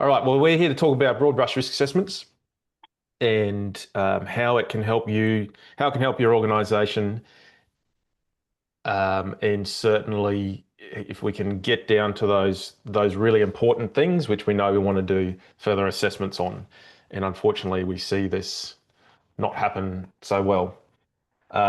All right, well, we're here to talk about broad brush risk assessments and how it can help you, how it can help your organization. And certainly if we can get down to those really important things, which we know we want to do further assessments on. And unfortunately, we see this not happen so well.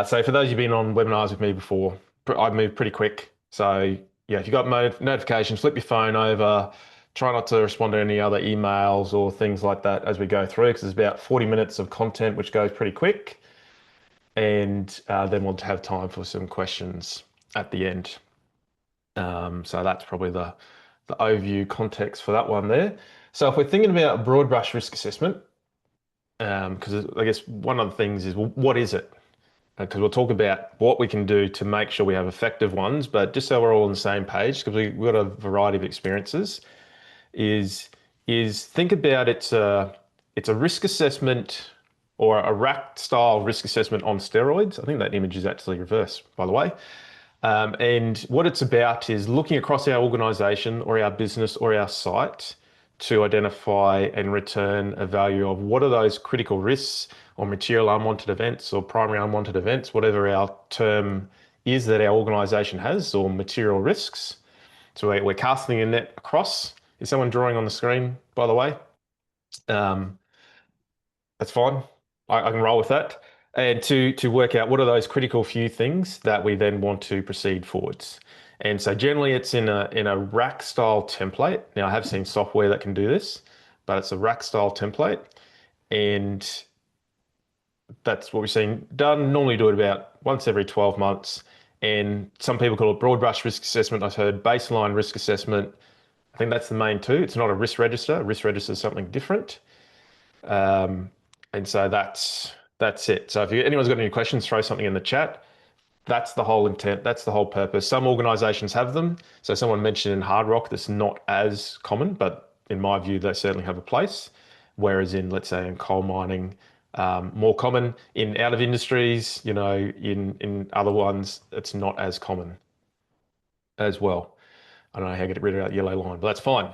So for those who've been on webinars with me before, I move pretty quick. So yeah, if you've got notifications, flip your phone over. Try not to respond to any other emails or things like that as we go through, because there's about 40 minutes of content, which goes pretty quick. And then we'll have time for some questions at the end. So that's probably the overview context for that one there. So if we're thinking about broad brush risk assessment, because I guess one of the things is, well, what is it? Because we'll talk about what we can do to make sure we have effective ones, but just so we're all on the same page, because we've got a variety of experiences, is think about it's a risk assessment or a rack style risk assessment on steroids. I think that image is actually reversed, by the way. And what it's about is looking across our organization or our business or our site to identify and return a value of what are those critical risks or material unwanted events or primary unwanted events, whatever our term is that our organization has, or material risks. So we're casting a net across. Is someone drawing on the screen, by the way? That's fine. I can roll with that. And to work out what are those critical few things that we then want to proceed forwards. And so generally it's in a rack style template. Now I have seen software that can do this, but it's a rack style template. And that's what we've seen done. Normally do it about once every 12 months. And some people call it broad brush risk assessment. I've heard baseline risk assessment. I think that's the main two. It's not a risk register. A risk register is something different. And so that's it. So if anyone's got any questions, throw something in the chat. That's the whole intent. That's the whole purpose. Some organizations have them. So someone mentioned in hard rock, that's not as common, but in my view, they certainly have a place. Whereas in, let's say, in coal mining, more common. In out of industries, in other ones, it's not as common as well. I don't know how to get rid of that yellow line, but that's fine.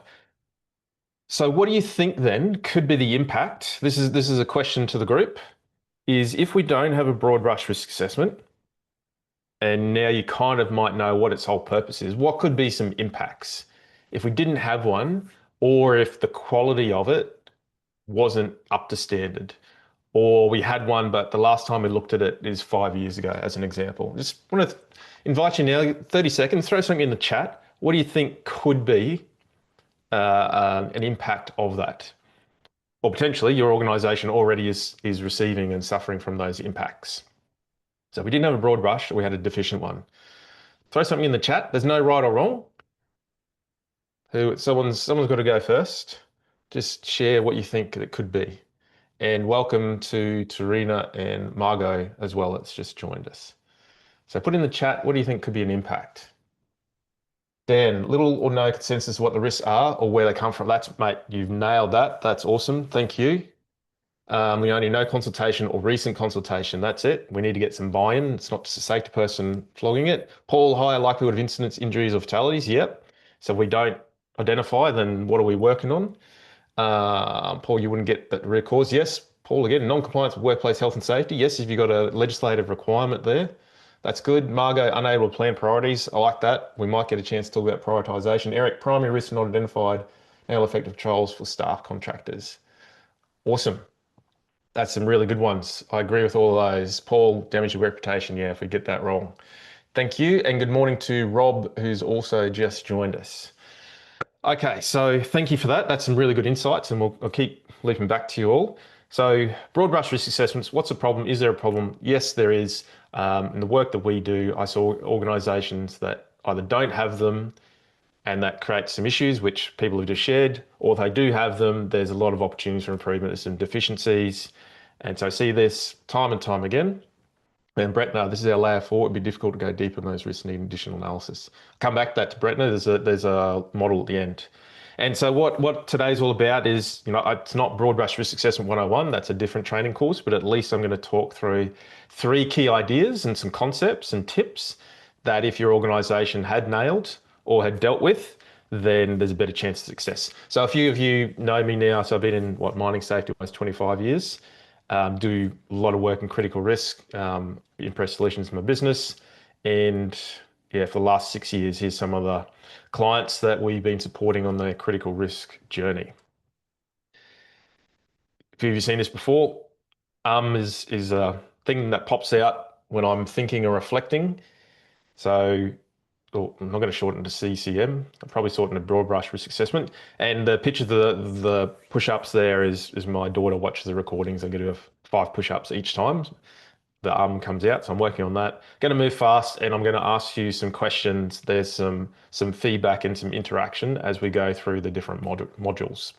So what do you think then could be the impact? This is a question to the group, is if we don't have a broad brush risk assessment, and now you kind of might know what its whole purpose is, what could be some impacts if we didn't have one, or if the quality of it wasn't up to standard, or we had one, but the last time we looked at it is 5 years ago, as an example. Just want to invite you now, 30 seconds, throw something in the chat. What do you think could be an impact of that? Or potentially your organization already is receiving and suffering from those impacts. So if we didn't have a broad brush, we had a deficient one. Throw something in the chat. There's no right or wrong. Someone's got to go first. Just share what you think it could be. And welcome to Tarina and Margot as well, that's just joined us. So put in the chat, what do you think could be an impact? Dan, little or no consensus of what the risks are or where they come from. Mate, you've nailed that. That's awesome. Thank you. We only know consultation or recent consultation. That's it. We need to get some buy-in. It's not just a safety person flogging it. Paul, higher likelihood of incidents, injuries, or fatalities. Yep. So if we don't identify, then what are we working on? Paul, you wouldn't get that root cause. Yes. Paul, again, non-compliance with workplace health and safety. Yes, if you've got a legislative requirement there. That's good. Margot, unable to plan priorities. I like that. We might get a chance to talk about prioritisation. Eric, primary risks not identified. Now effective controls for staff contractors. Awesome. That's some really good ones. I agree with all of those. Paul, damage your reputation. Yeah, if we get that wrong. Thank you. And good morning to Rob, who's also just joined us. Okay, so thank you for that. That's some really good insights, and I'll keep leaping back to you all. So broad brush risk assessments, what's the problem? Is there a problem? Yes, there is. In the work that we do, I saw organizations that either don't have them and that creates some issues, which people have just shared, or they do have them, there's a lot of opportunities for improvement, there's some deficiencies. And so I see this time and time again. And Bretna, this is our layer 4. It'd be difficult to go deeper on those risks, need additional analysis. Come back to that to Bretna, there's a model at the end. And so what today's all about is, it's not broad brush risk assessment 101, that's a different training course, but at least I'm going to talk through 3 key ideas and some concepts and tips that if your organization had nailed or had dealt with, then there's a better chance of success. So a few of you know me now. So I've been in mining safety almost 25 years. Do a lot of work in critical risk. Impress Solutions is my business, and yeah, for the last 6 years, here's some of the clients that we've been supporting on their critical risk journey. If you've seen this before, is a thing that pops out when I'm thinking or reflecting. So I'm not going to shorten to CCM. I'll probably shorten to broad brush risk assessment. And the picture of the push-ups there is my daughter watches the recordings. I'm going to do 5 push-ups each time the comes out. So I'm working on that. Going to move fast, and I'm going to ask you some questions. There's some feedback and some interaction as we go through the different modules.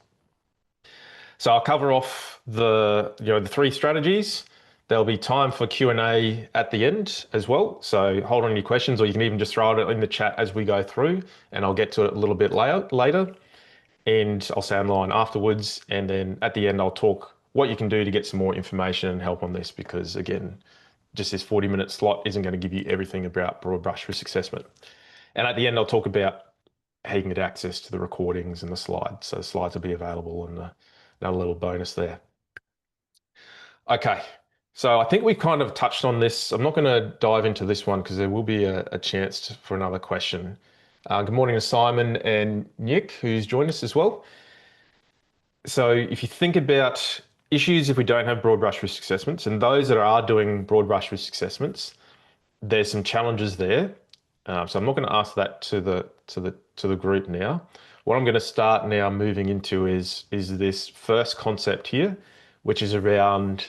So I'll cover off the 3 strategies. There'll be time for Q&A at the end as well. So hold on your questions, or you can even just throw it in the chat as we go through, and I'll get to it a little bit later. And I'll say online afterwards. And then at the end, I'll talk what you can do to get some more information and help on this, because again, just this 40-minute slot isn't going to give you everything about broad brush risk assessment. And at the end, I'll talk about how you can get access to the recordings and the slides. So the slides will be available, and another little bonus there. Okay, so I think we kind of touched on this. I'm not going to dive into this one because there will be a chance for another question. Good morning to Simon and Nick, who's joined us as well. So if you think about issues if we don't have broad brush risk assessments, and those that are doing broad brush risk assessments, there's some challenges there. So I'm not going to ask that to the group now. What I'm going to start now moving into is this first concept here, which is around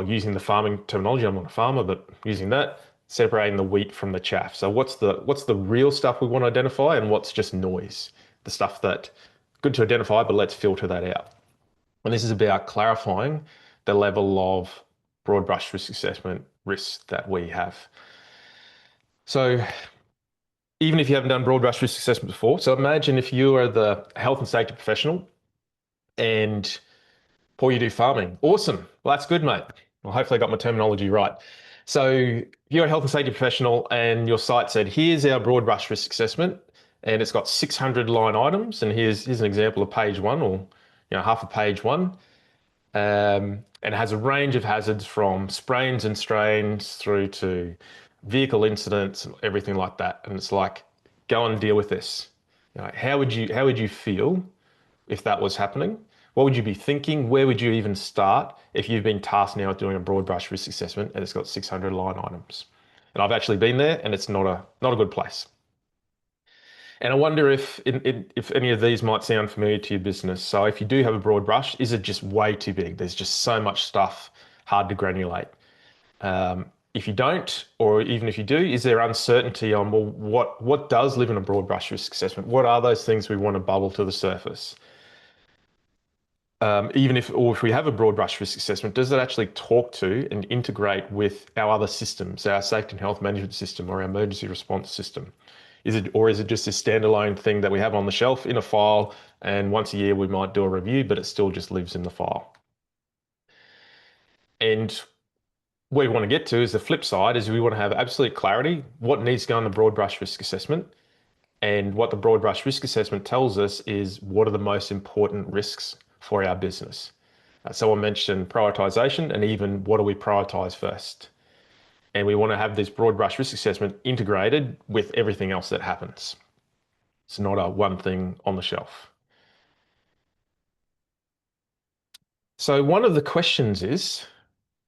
using the farming terminology. I'm not a farmer, but using that, separating the wheat from the chaff. So what's the real stuff we want to identify, and what's just noise? The stuff that good to identify, but let's filter that out. And this is about clarifying the level of broad brush risk assessment risks that we have. So even if you haven't done broad brush risk assessment before, so imagine if you are the health and safety professional and Paul, you do farming. Awesome. Well, that's good, mate. Well, hopefully I got my terminology right. So you're a health and safety professional, and your site said, here's our broad brush risk assessment, and it's got 600 line items. And here's an example of page 1, or half of page 1. And it has a range of hazards from sprains and strains through to vehicle incidents and everything like that. And it's like, go and deal with this. How would you feel if that was happening? What would you be thinking? Where would you even start if you've been tasked now with doing a broad brush risk assessment and it's got 600 line items? And I've actually been there, and it's not a good place. And I wonder if any of these might sound familiar to your business. So if you do have a broad brush, is it just way too big? There's just so much stuff, hard to granulate. If you don't, or even if you do, is there uncertainty on, well, what does live in a broad brush risk assessment? What are those things we want to bubble to the surface? Even if we have a broad brush risk assessment, does it actually talk to and integrate with our other systems, our safety and health management system or our emergency response system? Is it just a standalone thing that we have on the shelf in a file, and once a year we might do a review, but it still just lives in the file? And where we want to get to is the flip side, is we want to have absolute clarity what needs to go in the broad brush risk assessment. And what the broad brush risk assessment tells us is what are the most important risks for our business. Someone mentioned prioritization, and even what do we prioritize first? And we want to have this broad brush risk assessment integrated with everything else that happens. It's not a one thing on the shelf. So one of the questions is,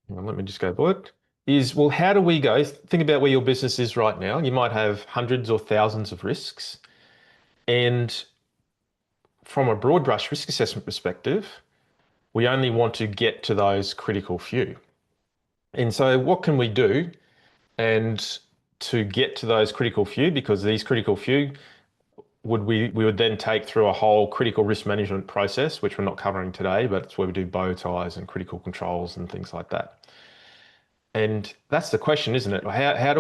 let me just go board, is, well, how do we go? Think about where your business is right now. You might have hundreds or thousands of risks. And from a broad brush risk assessment perspective, we only want to get to those critical few. And so what can we do and to get to those critical few? Because these critical few we would then take through a whole critical risk management process, which we're not covering today, but it's where we do bow ties and critical controls and things like that. And that's the question, isn't it? What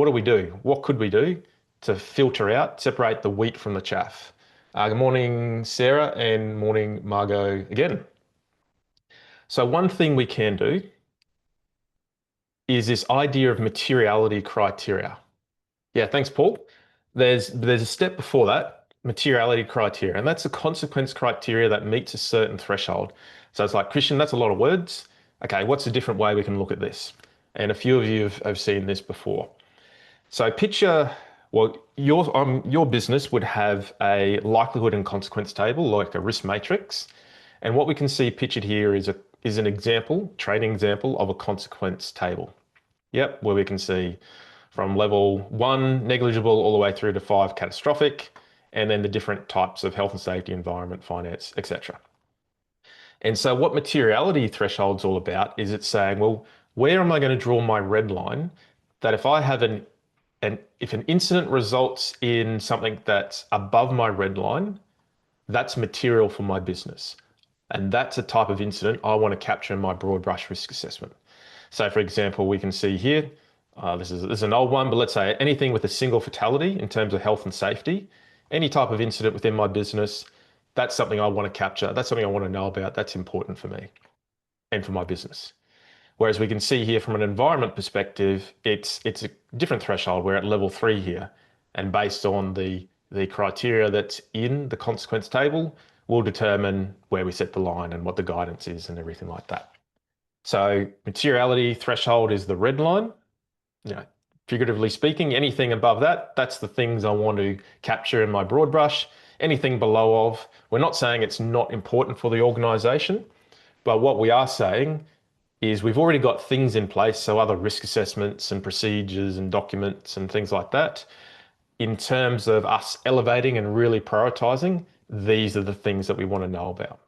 do we do? What could we do to filter out, separate the wheat from the chaff? Good morning, Sarah, and morning, Margot, again. So one thing we can do is this idea of materiality criteria. Yeah, thanks, Paul. There's a step before that, materiality criteria, and that's a consequence criteria that meets a certain threshold. So it's like, Christian, that's a lot of words. Okay, what's a different way we can look at this? And a few of you have seen this before. So picture, well, your business would have a likelihood and consequence table, like a risk matrix. And what we can see pictured here is an example, training example of a consequence table. Yep, where we can see from level 1, negligible, all the way through to 5, catastrophic, and then the different types of health and safety, environment, finance, etc. And so what materiality threshold's all about is it's saying, well, where am I going to draw my red line that if I have if an incident results in something that's above my red line, that's material for my business. And that's a type of incident I want to capture in my broad brush risk assessment. So for example, we can see here, this is an old one, but let's say anything with a single fatality in terms of health and safety, any type of incident within my business, that's something I want to capture. That's something I want to know about. That's important for me and for my business. Whereas we can see here from an environment perspective, it's a different threshold. We're at level 3 here. And based on the criteria that's in the consequence table, we'll determine where we set the line and what the guidance is and everything like that. So materiality threshold is the red line. You know, figuratively speaking, anything above that, that's the things I want to capture in my broad brush. Anything below of, we're not saying it's not important for the organization, but what we are saying is we've already got things in place, so other risk assessments and procedures and documents and things like that. In terms of us elevating and really prioritizing, these are the things that we want to know about.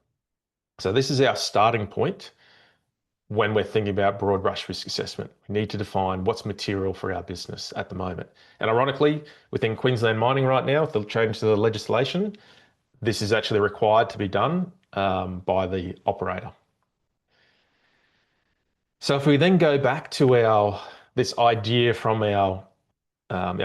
So this is our starting point when we're thinking about broad brush risk assessment. We need to define what's material for our business at the moment. And ironically, within Queensland mining right now, with the change to the legislation, this is actually required to be done by the operator. So if we then go back to this idea from our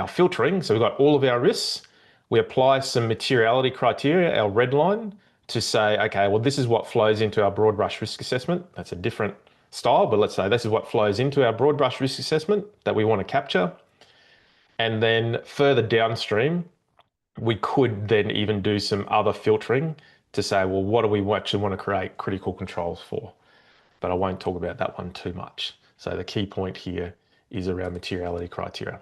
filtering, so we've got all of our risks, we apply some materiality criteria, our red line, to say, okay, well, this is what flows into our broad brush risk assessment. That's a different style, but let's say this is what flows into our broad brush risk assessment that we want to capture. And then further downstream, we could then even do some other filtering to say, well, what do we actually want to create critical controls for? But I won't talk about that one too much. So the key point here is around materiality criteria.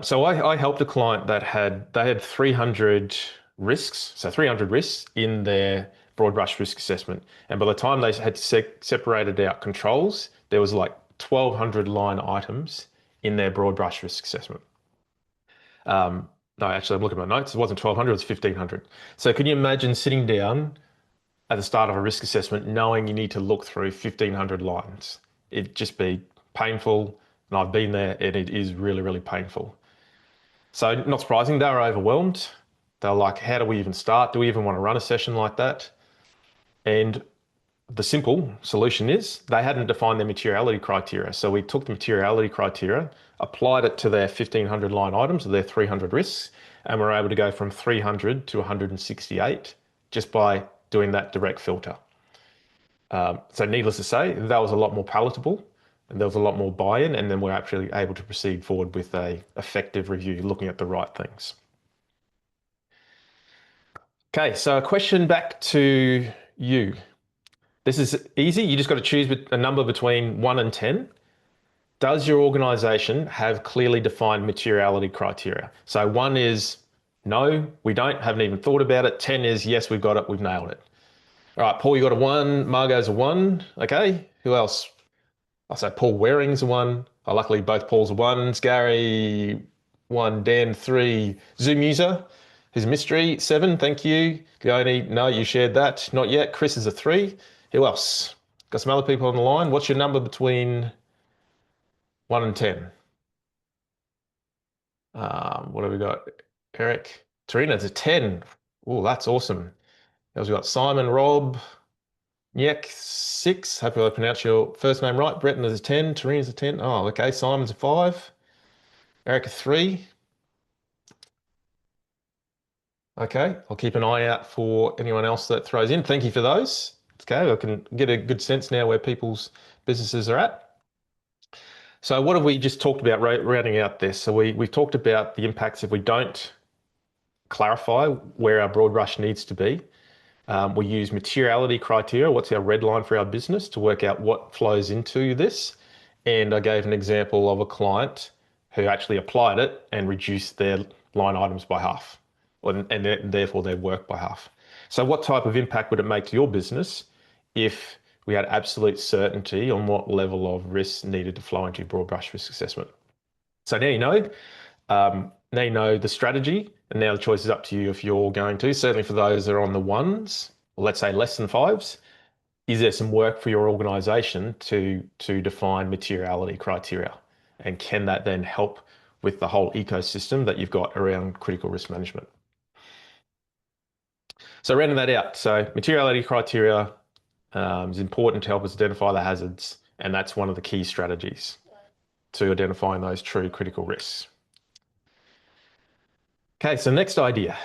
So I helped a client that they had 300 risks, so 300 risks in their broad brush risk assessment. And by the time they had separated out controls, there was like 1,200 line items in their broad brush risk assessment. No, actually, I'm looking at my notes. It wasn't 1,200, it was 1,500. So can you imagine sitting down at the start of a risk assessment knowing you need to look through 1,500 lines? It'd just be painful. And I've been there, and it is really, really painful. So not surprising, they were overwhelmed. They were like, how do we even start? Do we even want to run a session like that? And the simple solution is they hadn't defined their materiality criteria. So we took the materiality criteria, applied it to their 1,500 line items, their 300 risks, and we're able to go from 300 to 168 just by doing that direct filter. So needless to say, that was a lot more palatable. And there was a lot more buy-in, and then we're actually able to proceed forward with a effective review, looking at the right things. Okay, so a question back to you. This is easy. You just got to choose a number between 1 and 10. Does your organization have clearly defined materiality criteria? So 1 is no, we don't, haven't even thought about it. 10 is yes, we've got it, we've nailed it. All right, Paul, you got a 1, Margot's a 1. Okay, who else? I'll say Paul Waring's a 1. Oh, luckily, both Pauls are 1s. Gary, 1. Dan, 3. Zoom user, who's a mystery, 7. Thank you. Leone, no, you shared that. Not yet. Chris is a 3. Who else? Got some other people on the line. What's your number between 1 and 10? What have we got? Eric. Tarina's a 10. Oh, that's awesome. We've got Simon, Rob, Nyek, 6. Hopefully I pronounced your first name right. Breton is a 10. Tarina's a 10. Oh, okay. Simon's a 5. Eric a 3. Okay. I'll keep an eye out for anyone else that throws in. Thank you for those. Okay. I can get a good sense now where people's businesses are at. So what have we just talked about rounding out this? So we've talked about the impacts if we don't clarify where our broad brush needs to be. We use materiality criteria, what's our red line for our business, to work out what flows into this. And I gave an example of a client who actually applied it and reduced their line items by half, and therefore their work by half. So what type of impact would it make to your business if we had absolute certainty on what level of risk needed to flow into your broad brush risk assessment? So now you know. Now you know the strategy, and now the choice is up to you if you're going to. Certainly for those that are on the ones, or let's say less than fives, is there some work for your organisation to define materiality criteria? And can that then help with the whole ecosystem that you've got around critical risk management? So rounding that out, so materiality criteria is important to help us identify the hazards, and that's one of the key strategies to identifying those true critical risks. Okay, so next idea,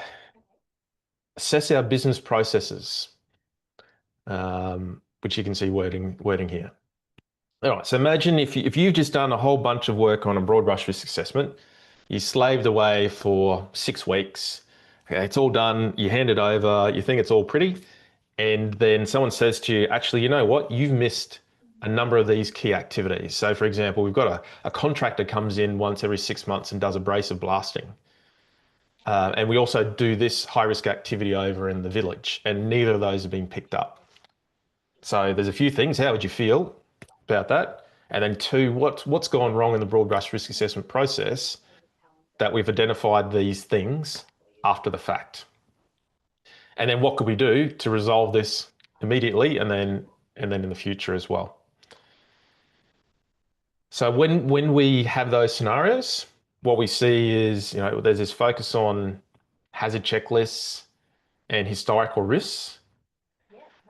assess our business processes, which you can see wording here. All right, so imagine if you've just done a whole bunch of work on a broad brush risk assessment, you slaved away for 6 weeks, okay, it's all done, you hand it over, you think it's all pretty, and then someone says to you, actually, you know what, you've missed a number of these key activities. So for example, we've got a contractor comes in once every 6 months and does abrasive blasting. And we also do this high risk activity over in the village, and neither of those have been picked up. So there's a few things. How would you feel about that? And then 2, what's gone wrong in the broad brush risk assessment process that we've identified these things after the fact? And then what could we do to resolve this immediately and then in the future as well? So when we have those scenarios, what we see is, there's this focus on hazard checklists and historical risks.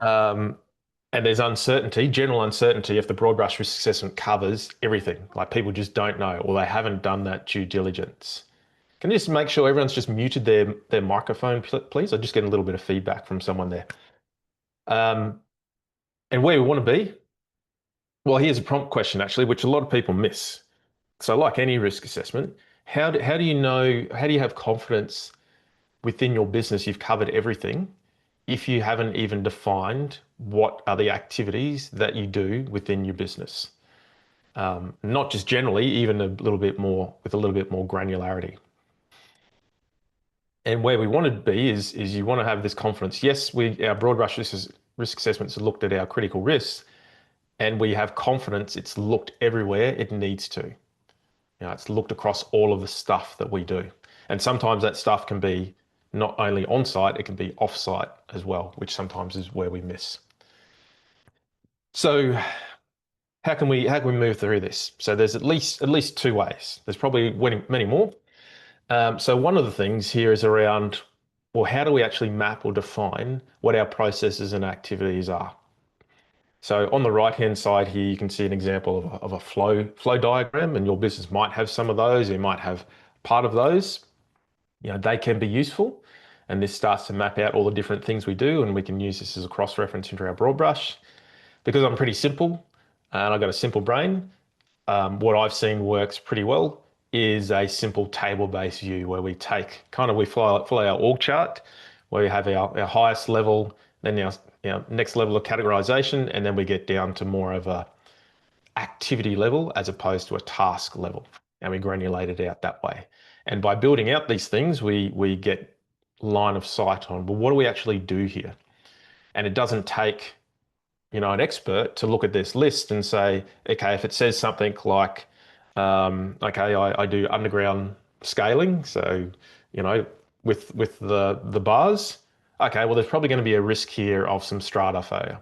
And there's uncertainty, general uncertainty if the broad brush risk assessment covers everything. Like people just don't know, or they haven't done that due diligence. Can you just make sure everyone's just muted their microphone, please? I'm just getting a little bit of feedback from someone there. And where we want to be? Well, here's a prompt question actually, which a lot of people miss. So like any risk assessment, how do you know, how do you have confidence within your business you've covered everything if you haven't even defined what are the activities that you do within your business? Not just generally, even with a little bit more granularity. And where we want to be is you want to have this confidence. Yes, our broad brush risk assessments have looked at our critical risks, and we have confidence it's looked everywhere it needs to. It's looked across all of the stuff that we do. And sometimes that stuff can be not only on site, it can be off site as well, which sometimes is where we miss. So how can we move through this? So there's at least 2 ways. There's probably many more. So one of the things here is around, well, how do we actually map or define what our processes and activities are? So on the right-hand side here, you can see an example of a flow diagram, and your business might have some of those, you might have part of those. They can be useful, and this starts to map out all the different things we do, and we can use this as a cross-reference into our broad brush. Because I'm pretty simple, and I've got a simple brain, what I've seen works pretty well is a simple table-based view where we follow our org chart, where we have our highest level, then our next level of categorization, and then we get down to more of a activity level as opposed to a task level, and we granulate it out that way. And by building out these things, we get line of sight on, well, what do we actually do here? And it doesn't take, an expert to look at this list and say, okay, if it says something like, okay, I do underground scaling, so, with the bars, okay, well, there's probably going to be a risk here of some strata failure,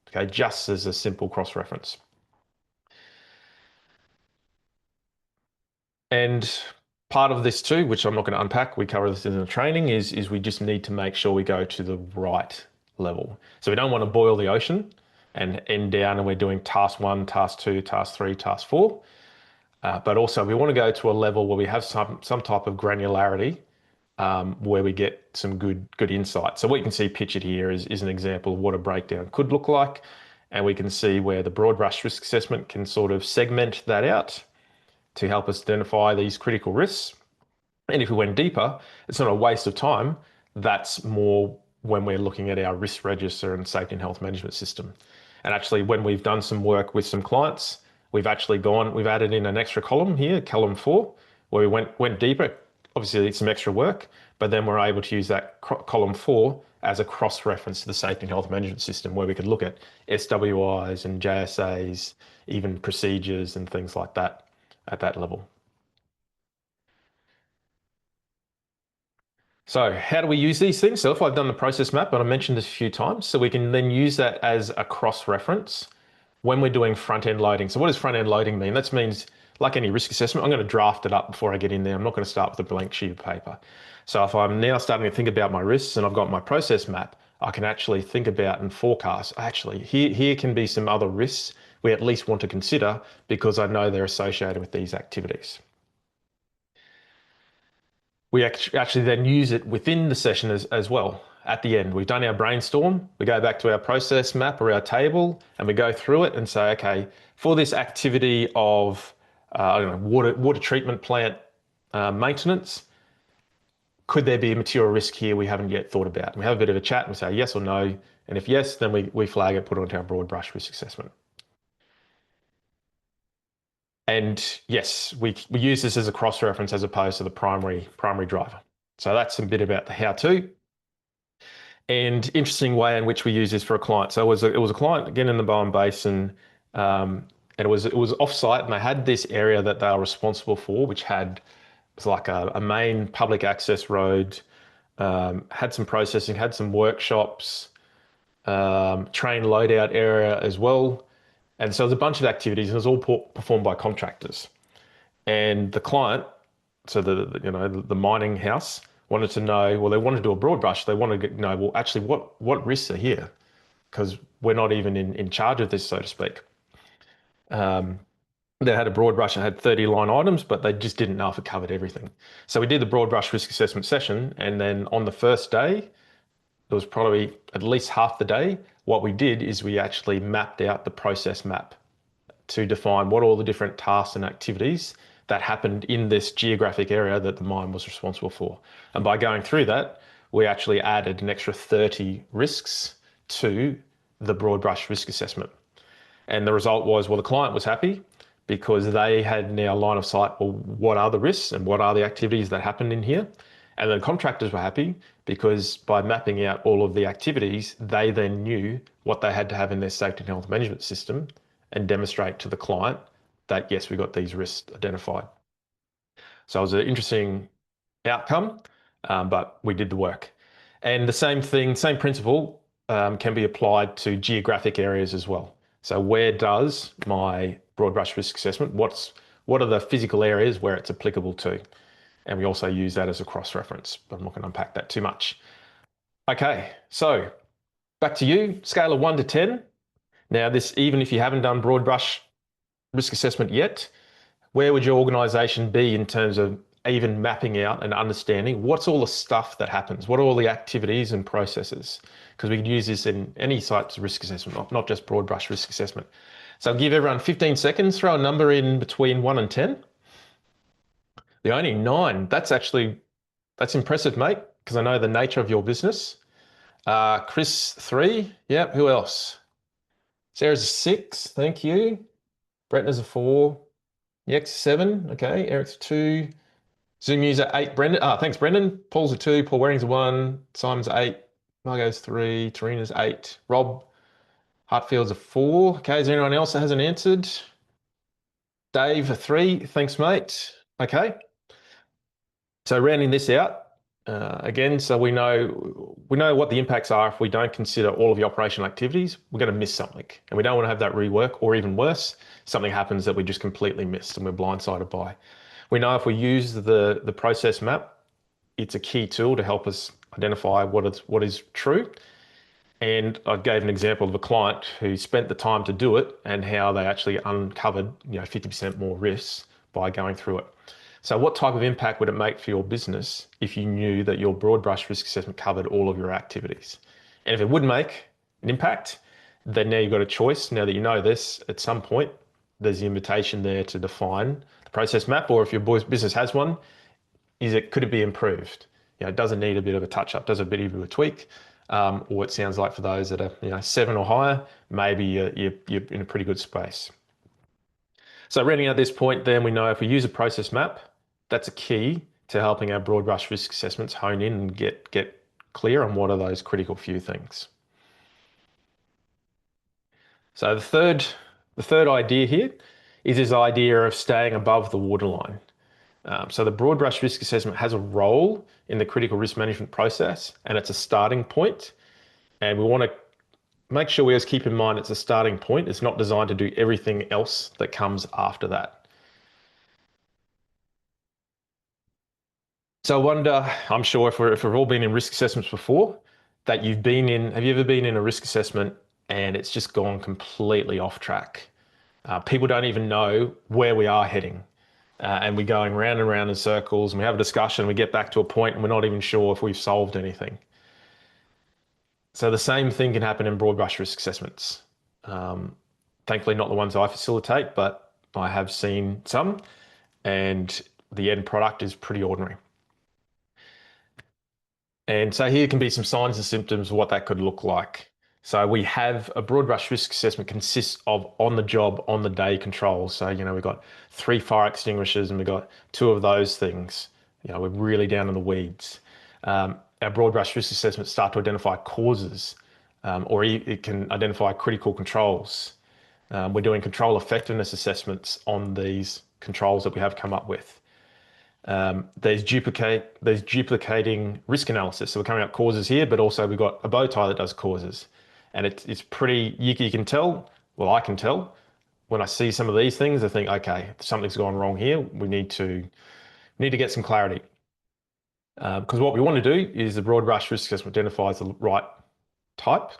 okay, just as a simple cross-reference. And part of this too, which I'm not going to unpack, we cover this in the training, is we just need to make sure we go to the right level. So we don't want to boil the ocean and end down and we're doing task 1, task 2, task 3, task 4. But also we want to go to a level where we have some type of granularity, where we get some good insight. So what you can see pictured here is an example of what a breakdown could look like. And we can see where the broad brush risk assessment can sort of segment that out. to help us identify these critical risks. And if we went deeper, it's not a waste of time. That's more when we're looking at our risk register and safety and health management system. And actually, when we've done some work with some clients, we've added in an extra column here, column 4, where we went deeper. Obviously, it's some extra work, but then we're able to use that column 4 as a cross-reference to the safety and health management system, where we could look at SWIs and JSAs, even procedures and things like that at that level. So how do we use these things? So if I've done the process map, and I mentioned this a few times, so we can then use that as a cross-reference when we're doing front-end loading. So what does front-end loading mean? That means, like any risk assessment, I'm going to draft it up before I get in there. I'm not going to start with a blank sheet of paper. So if I'm now starting to think about my risks and I've got my process map, I can actually think about and forecast, actually, here can be some other risks we at least want to consider because I know they're associated with these activities. We actually then use it within the session as well. At the end, we've done our brainstorm, we go back to our process map or our table and we go through it and say, okay, for this activity of I don't know, water treatment plant maintenance, could there be a material risk here we haven't yet thought about? And we have a bit of a chat and we say yes or no. And if yes, then we flag it, put it onto our broad brush risk assessment. And yes, we use this as a cross-reference as opposed to the primary driver. So that's a bit about the how-to. And interesting way in which we use this for a client. So it was a client again in the Bowen Basin, and it was off-site, and they had this area that they are responsible for, which was like a main public access road, had some processing, had some workshops, train loadout area as well. And so there's a bunch of activities, and it was all performed by contractors. And the client, so the mining house, wanted to know, well, they wanted to do a broad brush. They wanted to know, well, actually, what risks are here? Because we're not even in charge of this, so to speak. They had a broad brush that had 30 line items, but they just didn't know if it covered everything. So we did the broad brush risk assessment session, and then on the first day, it was probably at least half the day, what we did is we actually mapped out the process map to define what all the different tasks and activities that happened in this geographic area that the mine was responsible for. And by going through that, we actually added an extra 30 risks to the broad brush risk assessment. And the result was, well, the client was happy because they had now line of sight, well, what are the risks and what are the activities that happened in here? And then contractors were happy because by mapping out all of the activities, they then knew what they had to have in their safety and health management system and demonstrate to the client that, yes, we got these risks identified. So it was an interesting outcome, but we did the work. And the same principle can be applied to geographic areas as well. So where does my broad brush risk assessment, what are the physical areas where it's applicable to? And we also use that as a cross-reference, but I'm not going to unpack that too much. Okay, so back to you, scale of 1 to 10. Now this, even if you haven't done broad brush risk assessment yet, where would your organization be in terms of even mapping out and understanding what's all the stuff that happens? What are all the activities and processes? Because we could use this in any site's risk assessment, not just broad brush risk assessment. So I'll give everyone 15 seconds, throw a number in between 1 and 10. The only 9, that's impressive, mate, because I know the nature of your business. Chris, 3, yeah, who else? Sarah's a 6, thank you. Bretna's a 4, Yex 7, okay, Eric's a 2. Zoom user 8, Brendan. Thanks, Brendan. Paul's a 2, Paul Waring's a 1, Simon's 8, Margot's 3, Tarina's 8, Rob Hartfield's a 4. Okay, is there anyone else that hasn't answered? Dave a 3, thanks, mate. Okay. So rounding this out, again, so we know what the impacts are if we don't consider all of the operational activities. We're going to miss something, and we don't want to have that rework, or even worse, something happens that we just completely missed and we're blindsided by. We know if we use the process map, it's a key tool to help us identify what is true. And I gave an example of a client who spent the time to do it and how they actually uncovered 50% more risks by going through it. So what type of impact would it make for your business if you knew that your broad brush risk assessment covered all of your activities? And if it would make an impact, then now you've got a choice. Now that you know this, at some point, there's the invitation there to define the process map, or if your business has one, could it be improved? Does it need a bit of a touch up? Does it need a bit of a tweak? Or it sounds like for those that are 7 or higher, maybe you're in a pretty good space. So reading at this point, then we know if we use a process map, that's a key to helping our broad brush risk assessments hone in and get clear on what are those critical few things. So the third idea here is this idea of staying above the waterline. So the broad brush risk assessment has a role in the critical risk management process, and it's a starting point. And we want to make sure we always keep in mind it's a starting point. It's not designed to do everything else that comes after that. So I wonder, I'm sure if we've all been in risk assessments before, that have you ever been in a risk assessment and it's just gone completely off track? People don't even know where we are heading. And we're going round and round in circles, and we have a discussion, we get back to a point and we're not even sure if we've solved anything. So the same thing can happen in broad brush risk assessments. Thankfully not the ones I facilitate, but I have seen some, and the end product is pretty ordinary. And so here can be some signs and symptoms of what that could look like. So we have a broad brush risk assessment consists of on the job, on the day controls. So, we've got 3 fire extinguishers and we've got 2 of those things. We're really down in the weeds. Our broad brush risk assessments start to identify causes, or it can identify critical controls. We're doing control effectiveness assessments on these controls that we have come up with. There's duplicating risk analysis. So we're coming up causes here, but also we've got a bow tie that does causes. And it's pretty, you can tell, well, I can tell, when I see some of these things, I think, okay, something's gone wrong here. We need to get some clarity. Because what we want to do is the broad brush risk assessment identifies the right type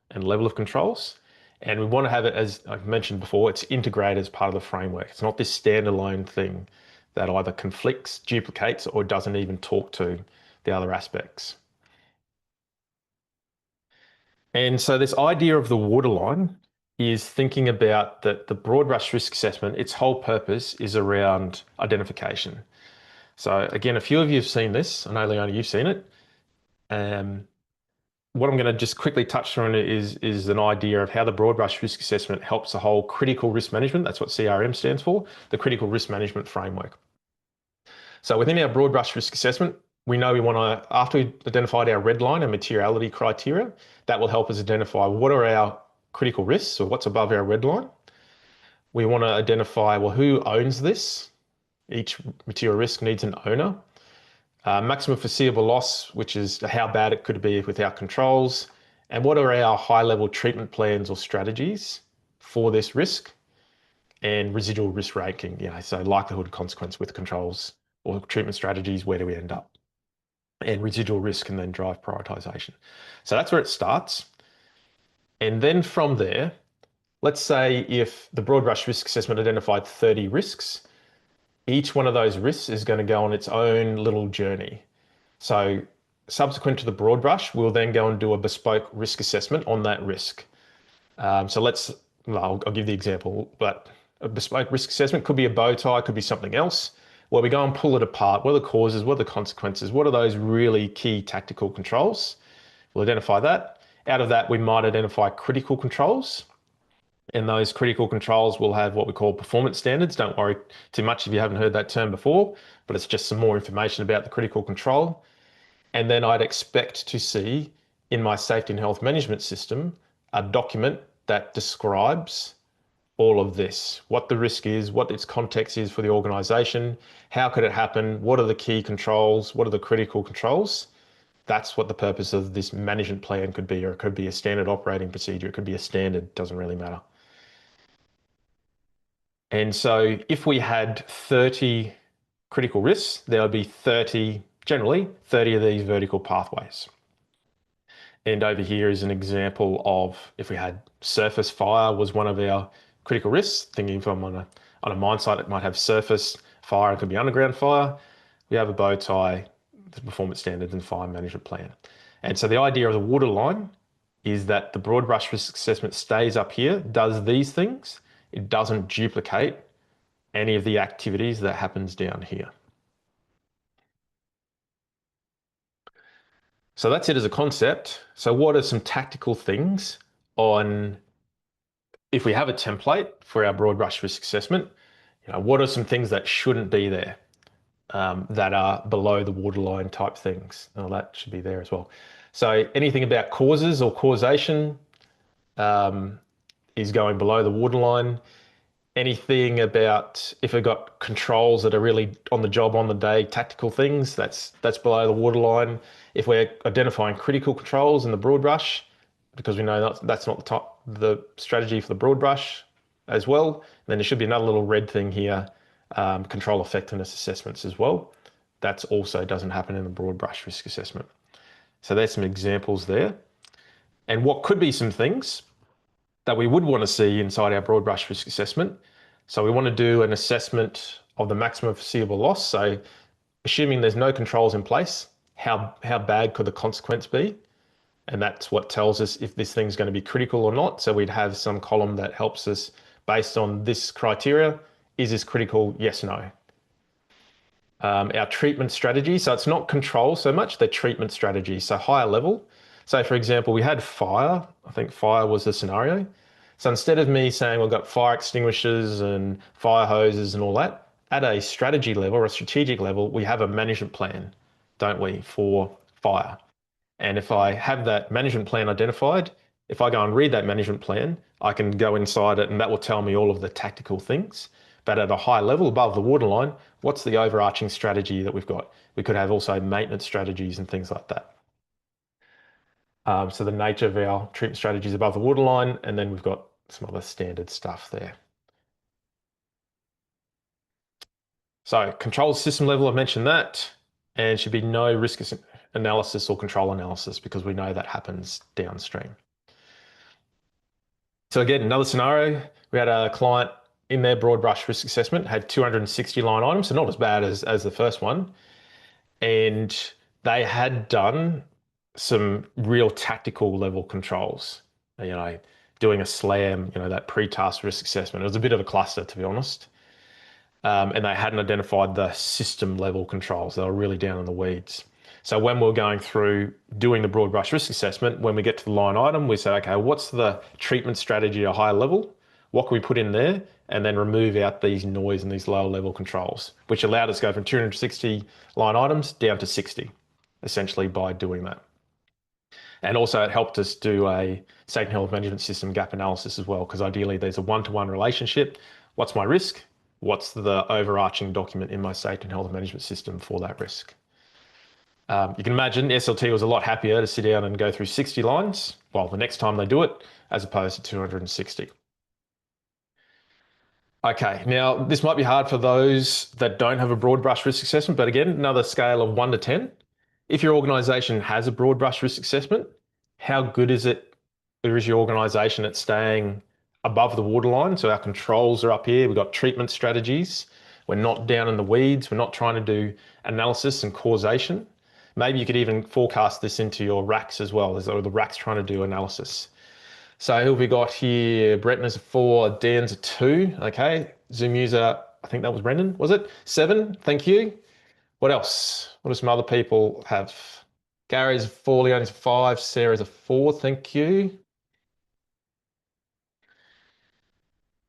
and level of controls. And we want to have it, as I've mentioned before, it's integrated as part of the framework. It's not this standalone thing that either conflicts, duplicates, or doesn't even talk to the other aspects. And so this idea of the waterline is thinking about that the broad brush risk assessment, its whole purpose is around identification. So again, a few of you have seen this. I know, Leona, you've seen it. What I'm going to just quickly touch on is an idea of how the broad brush risk assessment helps the whole critical risk management. That's what CRM stands for, the critical risk management framework. So within our broad brush risk assessment, we know we want to, after we've identified our red line and materiality criteria, that will help us identify what are our critical risks, or what's above our red line. We want to identify, well, who owns this? Each material risk needs an owner. Maximum foreseeable loss, which is how bad it could be without controls. And what are our high-level treatment plans or strategies for this risk? And residual risk ranking, so likelihood consequence with controls or treatment strategies, where do we end up? And residual risk can then drive prioritization. So that's where it starts. And then from there, let's say if the broad brush risk assessment identified 30 risks, each one of those risks is going to go on its own little journey. So subsequent to the broad brush, we'll then go and do a bespoke risk assessment on that risk. So I'll give the example, but a bespoke risk assessment could be a bow tie, could be something else, where we go and pull it apart. What are the causes? What are the consequences? What are those really key tactical controls? We'll identify that. Out of that, we might identify critical controls. And those critical controls will have what we call performance standards. Don't worry too much if you haven't heard that term before, but it's just some more information about the critical control. And then I'd expect to see in my safety and health management system a document that describes all of this, what the risk is, what its context is for the organization, how could it happen, what are the key controls, what are the critical controls. That's what the purpose of this management plan could be, or it could be a standard operating procedure, it could be a standard, doesn't really matter. And so if we had 30 critical risks, there would be generally 30 of these vertical pathways. And over here is an example of if we had surface fire was one of our critical risks, thinking from on a mine site, it might have surface fire, it could be underground fire. We have a bow tie, the performance standards and fire management plan. And so the idea of the waterline is that the broad brush risk assessment stays up here, does these things, it doesn't duplicate any of the activities that happens down here. So that's it as a concept. So what are some tactical things on, if we have a template for our broad brush risk assessment, what are some things that shouldn't be there, that are below the waterline type things? Oh, that should be there as well. So anything about causes or causation is going below the waterline. Anything about if we've got controls that are really on the job on the day, tactical things, that's below the waterline. If we're identifying critical controls in the broad brush, because we know that's not the strategy for the broad brush as well, then there should be another little red thing here, control effectiveness assessments as well. That also doesn't happen in the broad brush risk assessment. So there's some examples there. And what could be some things that we would want to see inside our broad brush risk assessment. So we want to do an assessment of the maximum foreseeable loss. So assuming there's no controls in place, how bad could the consequence be? And that's what tells us if this thing's going to be critical or not. So we'd have some column that helps us based on this criteria. Is this critical? Yes, no. Our treatment strategy. So it's not control so much, the treatment strategy. So higher level. So for example, we had fire. I think fire was the scenario. So instead of me saying we've got fire extinguishers and fire hoses and all that, at a strategy level or a strategic level, we have a management plan, don't we, for fire? And if I have that management plan identified, if I go and read that management plan, I can go inside it and that will tell me all of the tactical things. But at a high level above the waterline, what's the overarching strategy that we've got? We could have also maintenance strategies and things like that. So the nature of our treatment strategies above the waterline, and then we've got some other standard stuff there. So control system level, I've mentioned that, and should be no risk analysis or control analysis because we know that happens downstream. So again, another scenario, we had a client in their broad brush risk assessment, had 260 line items, so not as bad as the first one. And they had done some real tactical level controls, doing a SLAM, that pre-task risk assessment. It was a bit of a cluster, to be honest. And they hadn't identified the system level controls. They were really down in the weeds. So when we're going through doing the broad brush risk assessment, when we get to the line item, we say, okay, what's the treatment strategy at a higher level? What can we put in there? And then remove out these noise and these lower level controls, which allowed us to go from 260 line items down to 60, essentially by doing that. And also it helped us do a safety and health management system gap analysis as well, because ideally there's a one-to-one relationship. What's my risk? What's the overarching document in my safety and health management system for that risk? You can imagine SLT was a lot happier to sit down and go through 60 lines, well, the next time they do it, as opposed to 260. Okay, now this might be hard for those that don't have a broad brush risk assessment, but again, another scale of 1 to 10. If your organisation has a broad brush risk assessment, how good is it, or is your organisation at staying above the waterline? So our controls are up here, we've got treatment strategies, we're not down in the weeds, we're not trying to do analysis and causation. Maybe you could even forecast this into your racks as well, or the racks trying to do analysis. So who have we got here? Brenton's a 4, Dan's a 2. Okay, Zoom user, I think that was Brendan, was it? 7, thank you. What else? What do some other people have? Gary's a 4, Leone's a 5, Sarah's a 4, thank you.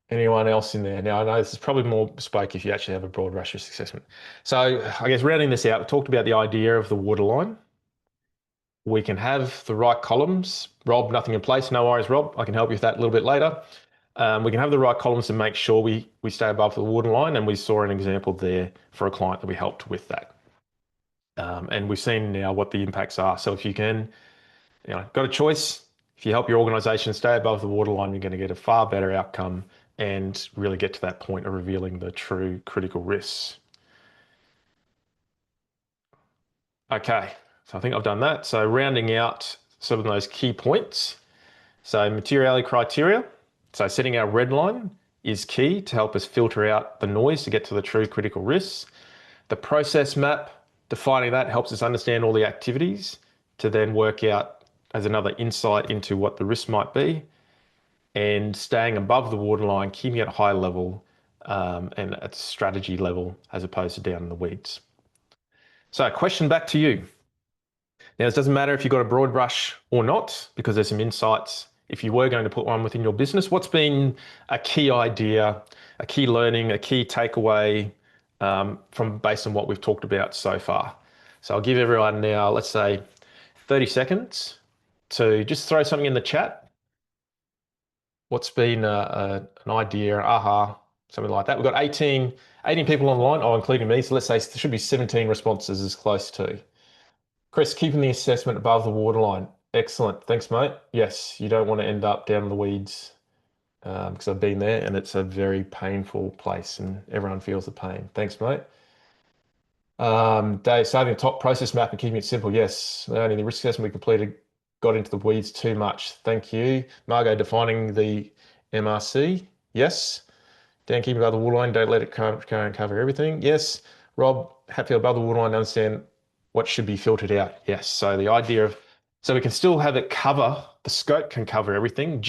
Anyone else in there? Now, I know this is probably more bespoke if you actually have a broad brush risk assessment. So I guess rounding this out, we talked about the idea of the waterline. We can have the right columns. Rob, nothing in place. No worries, Rob. I can help you with that a little bit later. We can have the right columns to make sure we stay above the waterline, and we saw an example there for a client that we helped with that. And we've seen now what the impacts are. So if you can, got a choice. If you help your organisation stay above the waterline, you're going to get a far better outcome and really get to that point of revealing the true critical risks. Okay, so I think I've done that. So rounding out some of those key points. So materiality criteria. So setting our red line is key to help us filter out the noise to get to the true critical risks. The process map, defining that helps us understand all the activities to then work out as another insight into what the risk might be. and staying above the waterline, keeping it at a high level and at strategy level as opposed to down in the weeds. So question back to you. Now, it doesn't matter if you've got a broad brush or not, because there's some insights. If you were going to put one within your business, what's been a key idea, a key learning, a key takeaway from based on what we've talked about so far? So I'll give everyone now, let's say 30 seconds to just throw something in the chat. What's been an idea, aha, something like that. We've got 18 people online, including me. So let's say there should be 17 responses as close to. Chris, keeping the assessment above the waterline. Excellent. Thanks, mate. Yes, you don't want to end up down in the weeds because I've been there and it's a very painful place and everyone feels the pain. Thanks, mate. Dave, saving a top process map and keeping it simple. Yes, only the risk assessment we completed got into the weeds too much. Thank you. Margot, defining the MRC. Yes. Dan, keep above the waterline. Don't let it cover everything. Yes. Rob, Hatfield, above the waterline, understand what should be filtered out. Yes. So the idea of, so we can still have it cover, the scope can cover everything,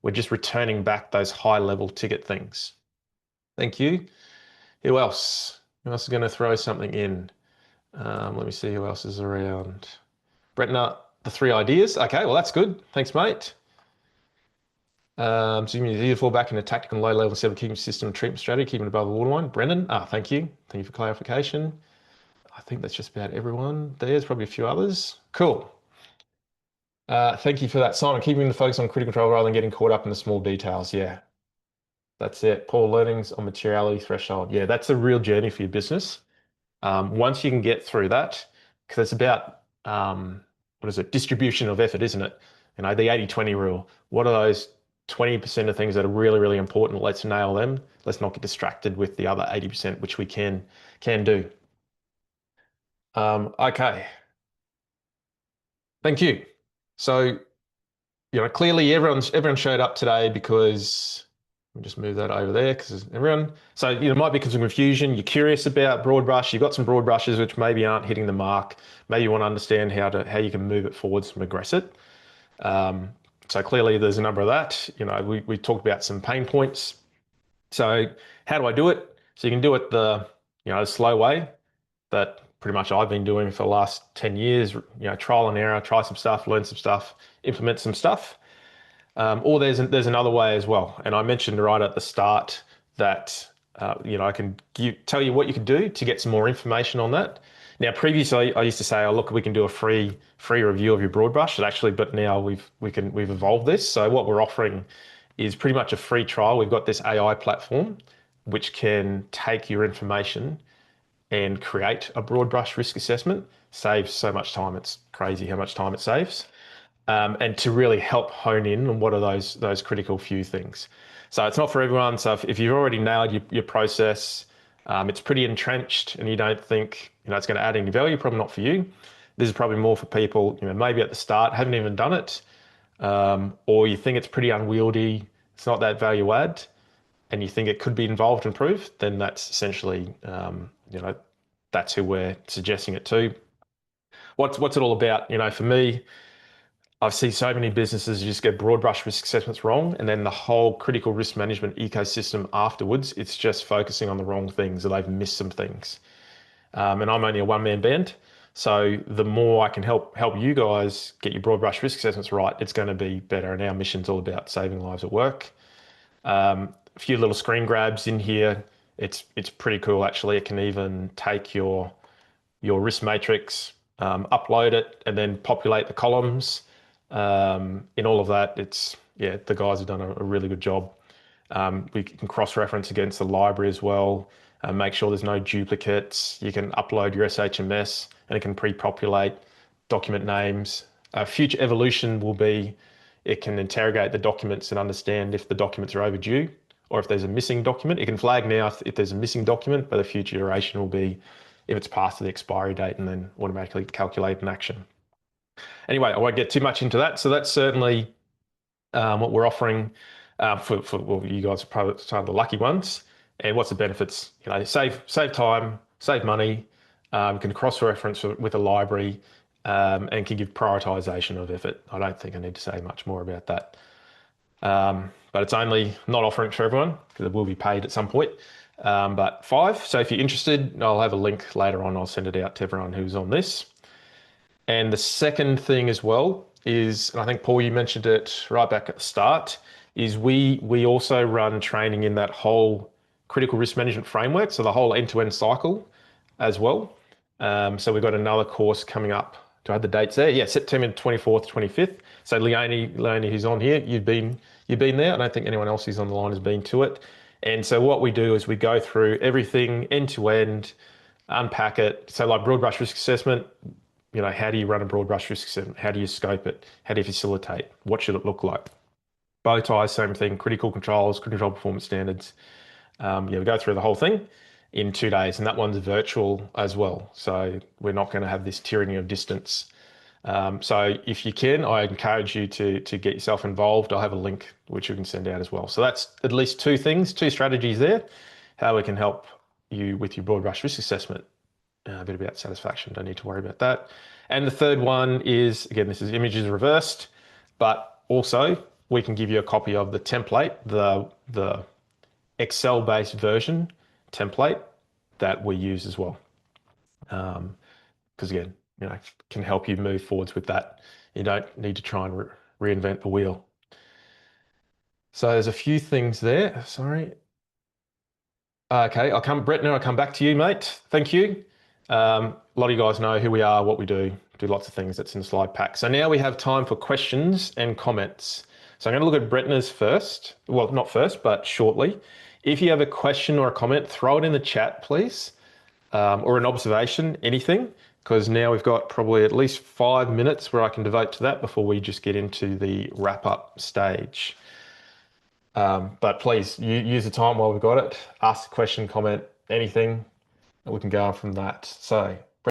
we're just returning back those high level ticket things. Thank you. Who else? Who else is going to throw something in? Let me see who else is around. Bretna, the 3 ideas. Okay, well, that's good. Thanks, mate. So you need to fall back in a tactical low level instead of keeping system treatment strategy, keeping it above the waterline. Brendan, thank you. Thank you for clarification. I think that's just about everyone. There's probably a few others. Cool. Thank you for that, Simon. Keeping the focus on critical control rather than getting caught up in the small details. Yeah, that's it. Poor learnings on materiality threshold. Yeah, that's a real journey for your business. Once you can get through that, because it's about, what is it, distribution of effort, isn't it? You know, the 80-20 rule. What are those 20% of things that are really, really important? Let's nail them. Let's not get distracted with the other 80%, which we can do. Okay. Thank you. So, clearly everyone showed up today because, let me just move that over there because everyone, so there might be some confusion. You're curious about broad brush. You've got some broad brushes which maybe aren't hitting the mark. Maybe you want to understand how you can move it forwards and regress it. So clearly there's a number of that. We talked about some pain points. So how do I do it? So you can do it the slow way that pretty much I've been doing for the last 10 years, trial and error, try some stuff, learn some stuff, implement some stuff. Or there's another way as well. And I mentioned right at the start that I can tell you what you can do to get some more information on that. Now, previously I used to say, oh look, we can do a free review of your broad brush. But now we've evolved this. So what we're offering is pretty much a free trial. We've got this AI platform which can take your information and create a broad brush risk assessment. Saves so much time. It's crazy how much time it saves. And to really help hone in on what are those critical few things. So it's not for everyone. So if you've already nailed your process, it's pretty entrenched and you don't think it's going to add any value, probably not for you. This is probably more for people, maybe at the start, haven't even done it, or you think it's pretty unwieldy, it's not that value add, and you think it could be involved and improved, then that's essentially, that's who we're suggesting it to. What's it all about? For me, I've seen so many businesses just get broad brush risk assessments wrong, and then the whole critical risk management ecosystem afterwards, it's just focusing on the wrong things, and they've missed some things. And I'm only a one-man band, so the more I can help you guys get your broad brush risk assessments right, it's going to be better. And our mission's all about saving lives at work. A few little screen grabs in here. It's pretty cool actually. It can even take your risk matrix, upload it, and then populate the columns. In all of that, the guys have done a really good job. We can cross-reference against the library as well, make sure there's no duplicates. You can upload your SHMS and it can pre-populate document names. Future evolution will be, it can interrogate the documents and understand if the documents are overdue or if there's a missing document. It can flag now if there's a missing document, but the future iteration will be if it's past the expiry date and then automatically calculate an action. Anyway, I won't get too much into that. So that's certainly what we're offering for you guys are probably some of the lucky ones. And what's the benefits? Save time, save money, can cross-reference with a library, and can give prioritization of effort. I don't think I need to say much more about that. But it's only not offering it for everyone because it will be paid at some point. But 5. So if you're interested, I'll have a link later on. I'll send it out to everyone who's on this. And the second thing as well is, and I think Paul, you mentioned it right back at the start, is we also run training in that whole critical risk management framework, so the whole end-to-end cycle as well. So we've got another course coming up. Do I have the dates there? Yeah, September 24th, 25th. So Leonie, who's on here, you've been there. I don't think anyone else who's on the line has been to it. And so what we do is we go through everything end to end, unpack it. So like broad brush risk assessment, how do you run a broad brush risk assessment? How do you scope it? How do you facilitate? What should it look like? Bow ties, same thing. Critical controls, control performance standards. We go through the whole thing in 2 days, and that one's virtual as well. So we're not going to have this tyranny of distance. So if you can, I encourage you to get yourself involved. I'll have a link which you can send out as well. So that's at least 2 things, 2 strategies there, how we can help you with your broad brush risk assessment. A bit about satisfaction, don't need to worry about that. And the third one is, again, this is images reversed, but also we can give you a copy of the template, the Excel-based version template that we use as well. Because again, can help you move forwards with that. You don't need to try and reinvent the wheel. So there's a few things there. Sorry. Okay, Brett, I'll come back to you, mate. Thank you. A lot of you guys know who we are, what we do lots of things. That's in the slide pack. So now we have time for questions and comments. So I'm going to look at Bretna's first. Well, not first, but shortly. If you have a question or a comment, throw it in the chat, please, or an observation, anything, because now we've got probably at least 5 minutes where I can devote to that before we just get into the wrap-up stage. But please, use the time while we've got it. Ask a question, comment, anything, and we can go on from that. So